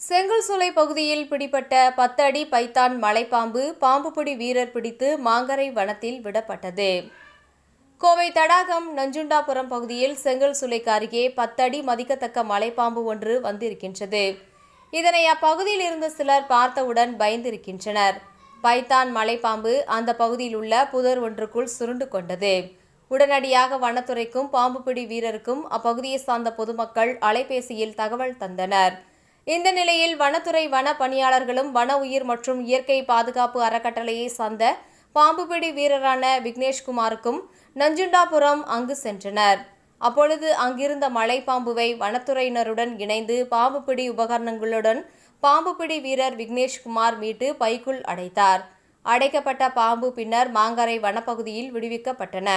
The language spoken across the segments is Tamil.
செங்கல்சூளை பகுதியில் பிடிபட்ட 10 அடி பைத்தான் மலைப்பாம்பு பாம்புபிடி வீரர் பிடித்து மாங்கரை வனத்தில் விடப்பட்டது. கோவை தடாகம் நஞ்சுண்டாபுரம் பகுதியில் செங்கல்சூளைக்கு அருகே 10 அடி மதிக்கத்தக்க மலைப்பாம்பு ஒன்று வந்திருக்கின்றது. இதனை அப்பகுதியில் இருந்த சிலர் பார்த்தவுடன் பயந்திருக்கின்றனர். பைத்தான் மலைப்பாம்பு அந்த பகுதியில் உள்ள புதர் ஒன்றுக்குள் சுருண்டு கொண்டது. உடனடியாக வனத்துறைக்கும் பாம்புபிடி வீரருக்கும் அப்பகுதியை சார்ந்த பொதுமக்கள் அலைபேசியில் தகவல் தந்தனர். இந்த நிலையில் வனத்துறை வன பணியாளர்களும் வன உயிர் மற்றும் இயற்கை பாதுகாப்பு அறக்கட்டளையை சார்ந்த பாம்புபிடி வீரரான விக்னேஷ்குமாருக்கும் நஞ்சுண்டாபுரம் அங்கு சென்றனர். அப்பொழுது அங்கிருந்த மலைப்பாம்புவை வனத்துறையினருடன் இணைந்து பாம்புபிடி உபகரணங்களுடன் பாம்புபிடி வீரர் விக்னேஷ்குமார் மீட்டு பைக்குள் அடைத்தார். அடைக்கப்பட்ட பாம்பு பின்னர் மாங்கரை வனப்பகுதியில் விடுவிக்கப்பட்டன.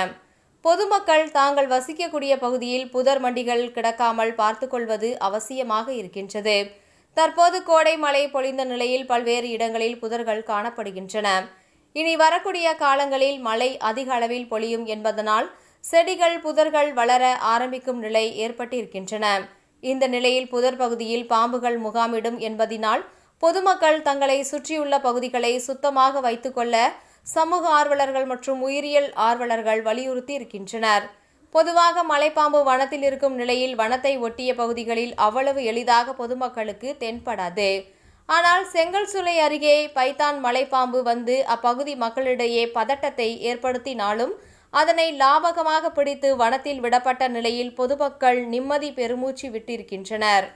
பொதுமக்கள் தாங்கள் வசிக்கக்கூடிய பகுதியில் புதர் மண்டிகள் கிடக்காமல் பார்த்துக்கொள்வது அவசியமாக இருக்கின்றது. தற்போது கோடை மழை பொழிந்த நிலையில் பல்வேறு இடங்களில் புதர்கள் காணப்படுகின்றன. இனி வரக்கூடிய காலங்களில் மழை அதிக அளவில் பொழியும் என்பதனால் செடிகள் புதர்கள் வளர ஆரம்பிக்கும் நிலை ஏற்பட்டிருக்கின்றன. இந்த நிலையில் புதர் பகுதியில் பாம்புகள் முகாமிடும் என்பதினால் பொதுமக்கள் தங்களை சுற்றியுள்ள பகுதிகளை சுத்தமாக வைத்துக்கொள்ள சமூக ஆர்வலர்கள் மற்றும் உயிரியல் ஆர்வலர்கள் வலியுறுத்தி இருக்கின்றனர். பொதுவாக மலைப்பாம்பு வனத்தில் இருக்கும் நிலையில் வனத்தை ஒட்டிய பகுதிகளில் அவ்வளவு எளிதாக பொதுமக்களுக்கு தென்படாது. ஆனால் செங்கல்சூளை அருகே பைத்தான் மலைப்பாம்பு வந்து அப்பகுதி மக்களிடையே பதட்டத்தை ஏற்படுத்தினாலும் அதனை லாபகமாக பிடித்து வனத்தில் விடப்பட்ட நிலையில் பொதுமக்கள் நிம்மதி பெருமூச்சு விட்டிருக்கின்றனர்.